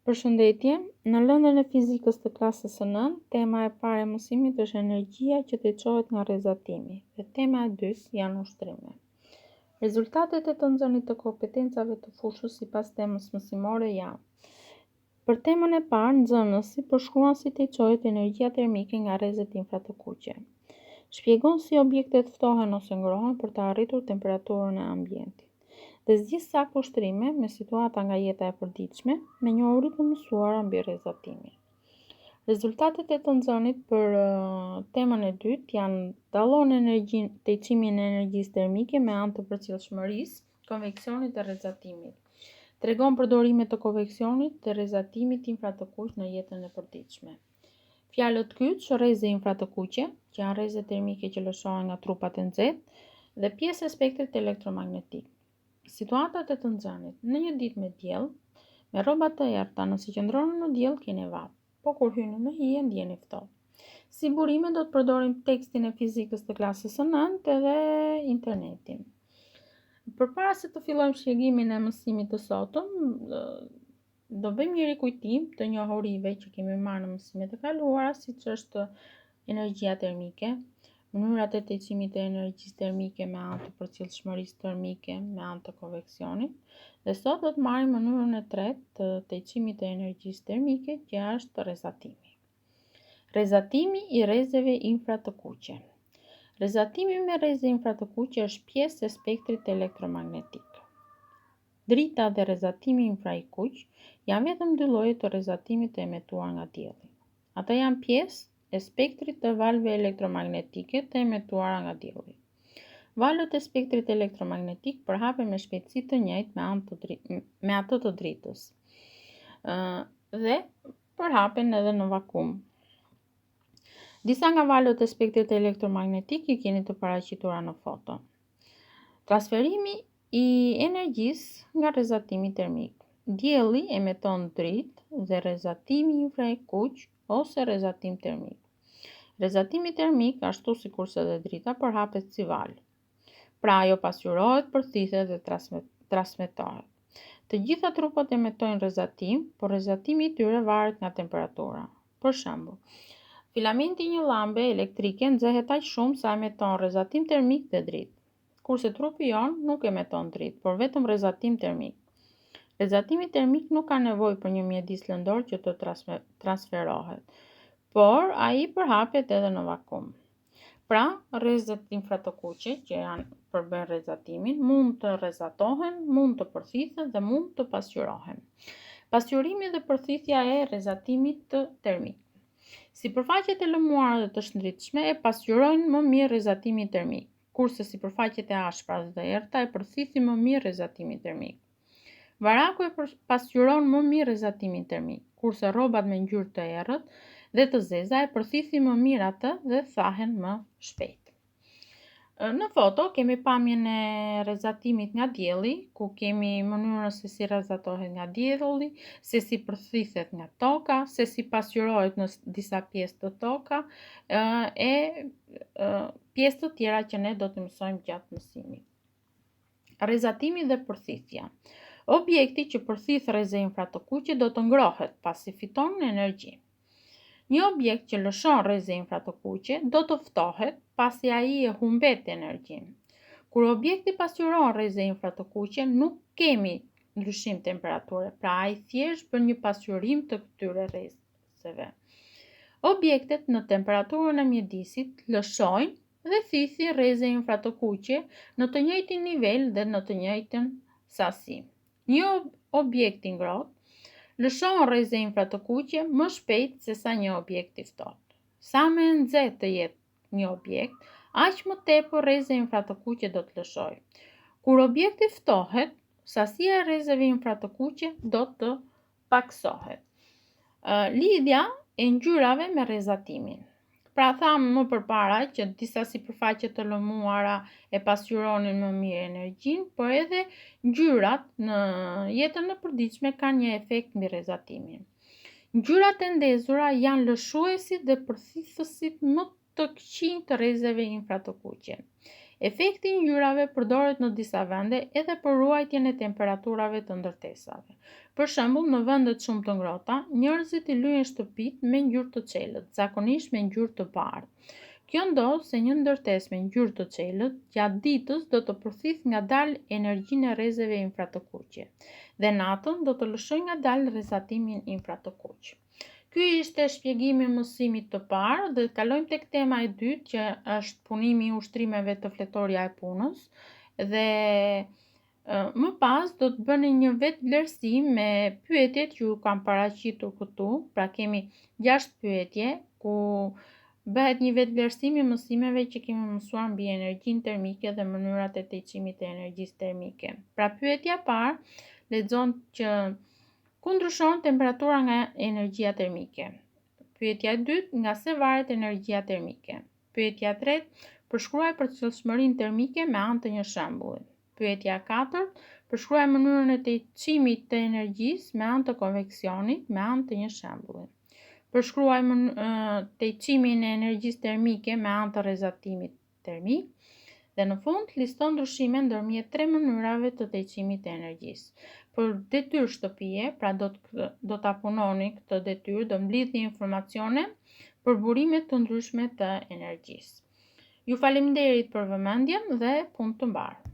Përshëndetje, në lëndën e fizikës të klasës së 9, tema e parë e mësimit është energjia që të çohet nga rrezatimi dhe tema e dytë janë ushtrimet. Rezultatet e të nxënit të kompetencave të fushës sipas temës mësimore janë: për temën e parë, nxënësi përshkruan si të çohet energjia termike nga rrezet infratokuqe. Shpjegon si objektet ftohen ose ngrohen për të arritur temperaturën e ambientit. Dhe zgjidh saktë ushtrime me situata nga jeta e përditshme me njohuri të mësuara mbi rrezatimin. Rezultatet e të nxënit për temën e dytë janë: dallon tejçimin e energjisë termike me anë të përcjellshmërisë, konveksionit dhe rrezatimit. Tregon përdorimet të konveksionit dhe rrezatimit infratokuq në jetën e përditshme. Fjalët kyç, rreze infratokuqe, që janë rreze termike që lëshohen nga trupat e nxehtë, dhe pjesë e spektrit elektromagnetik. Situatat e të nxënit: në një ditë me diell, me rroba të errta, nëse qëndroni në diell keni vap, po kur hyni në hije ndjeni ftohtë. Si burime do të përdorim tekstin e fizikës të klasës së 9 edhe internetin. Përpara se të fillojmë shpjegimin e mësimit të sotëm, do bëjmë një rikujtim të njohurive që kemi marrë në mësimet e kaluara, siç është energjia termike, mënyrat e tejçimit të energjisë termike me anë të përcjellshmërisë termike me anë të konveksionit, dhe sot do të marrim mënyrën e tretë të tejçimit të energjisë termike, që është rrezatimi. Rrezatimi i rrezeve infratokuqe. Rrezatimi me rreze infratokuqe është pjesë e spektrit elektromagnetik. Drita dhe rrezatimi infraikuq janë vetëm dy lloje të rrezatimit të emetuar nga dielli. Ata janë pjesë e spektrit të valëve elektromagnetike të emetuara nga dielli. Valët e spektrit elektromagnetik përhapen me shpejtësi të njëjtë me atë të dritës dhe përhapen edhe në vakum. Disa nga valët e spektrit elektromagnetik i keni të paraqitura në foto. Transferimi i energjisë nga rrezatimi termik. Dielli emeton dritë dhe rrezatimi infraikuq ose rrezatim termik. Rrezatimi termik, ashtu sikurse dhe drita, përhapet si val. Pra ajo pasqyrohet, përthithet dhe transmetohet. Të gjitha trupat emetojnë rrezatim, por rrezatimi i tyre varet nga temperatura. Për shembull, filamenti i një llambe elektrike nxehet aq shumë sa emeton rrezatim termik dhe dritë, kurse trupi jon nuk emeton dritë, por vetëm rrezatim termik. Rrezatimi termik nuk ka nevojë për një mjedis lëndor që të transferohet, por ai përhapet edhe në vakum. Pra, rrezet infratokuqe që janë përbën rrezatimin mund të rrezatohen, mund të përthithen dhe mund të pasqyrohen. Pasqyrimi dhe përthithja e rrezatimit termik. Sipërfaqet e lëmuara dhe të shndritshme e pasqyrojnë më mirë rrezatimin termik, kurse sipërfaqet e ashpra dhe të errta e përthithin më mirë rrezatimin termik. Varaku e pasqyron më mirë rrezatimin termik, kurse rrobat me ngjyrë të errët dhe të zeza e përthithin më mirë atë dhe thahen më shpejt. Në foto kemi pamjen e rrezatimit nga dielli, ku kemi mënyrën se si rrezatohet nga dielli, se si përthithet nga toka, se si pasqyrohet në disa pjesë të toka e pjesë të tjera që ne do të mësojmë gjatë mësimit. Rrezatimi dhe përthithja. Objekti që përthith rreze infratokuqe do të ngrohet pasi fiton energji. Një objekt që lëshon rreze infratokuqe do të ftohet pasi ai e humbet energjinë. Kur objekti pasqyron rreze infratokuqe, nuk kemi ndryshim temperature, pra ai thjesht bën një pasqyrim të këtyre rrezeve. Objektet në temperaturën e mjedisit lëshojnë dhe thithin rreze infratokuqe në të njëjtin nivel dhe në të njëjtën sasi. Një objekt i ngrohtë lëshon rreze infratokuqe më shpejt se sa një objekt i ftohtë. Sa më e nxehtë të jetë një objekt, aq më tepër rreze infratokuqe do të lëshojë. Kur objekti ftohet, sasia e rrezeve infratokuqe do të paksohet. Lidhja e ngjyrave me rrezatimin. Pra thamë më përpara që disa sipërfaqe të lëmuara e pasqyronin më mirë energjinë, por edhe ngjyrat në jetën e përditshme kanë një efekt mbi rrezatimin. Ngjyrat e ndezura janë lëshuesit dhe përthithësit më të këqij të rrezeve infratokuqe. Efekti i ngjyrave përdoret në disa vende edhe për ruajtjen e temperaturave të ndërtesave. Për shembull, në vendet shumë të ngrohta, njerëzit i lyejnë shtëpitë me ngjyrë të çelët, zakonisht me ngjyrë të bardhë. Kjo ndodh se një ndërtesë me ngjyrë të çelët gjatë ditës do të përthith ngadalë energjinë e rrezeve infra të kuqe dhe natën do të lëshojë ngadalë rrezatimin infra të kuq. Ky ishte shpjegimi i mësimit të parë dhe kalojmë tek tema e dytë që është punimi i ushtrimeve të fletorja e punës dhe më pas do të bëni një vetë vlerësim me pyetjet që ju kam paraqitur këtu, pra kemi 6 pyetje ku bëhet një vetë vlerësim i mësimeve që kemi mësuar mbi energjinë termike dhe mënyrat e tejçimit të energjisë termike. Pra pyetja e parë lexon që ku ndryshon temperatura nga energjia termike? Pyetja e dytë, nga se varet energjia termike? Pyetja e tretë, përshkruaj përcjellshmërinë termike me anë të një shembulli. Pyetja e katërt, përshkruaj mënyrën e tejçimit të energjisë me anë të konveksionit me anë të një shembulli. Përshkruaj tejçimin e energjisë termike me anë të rrezatimit termik. Dhe në fund, liston ndryshime ndërmjet 3 mënyrave të tejçimit të energjisë. Për detyrë shtëpie, pra do ta punoni këtë detyrë, do mblidhni informacione për burime të ndryshme të energjisë. Ju faleminderit për vëmendjen dhe punë të mbarë.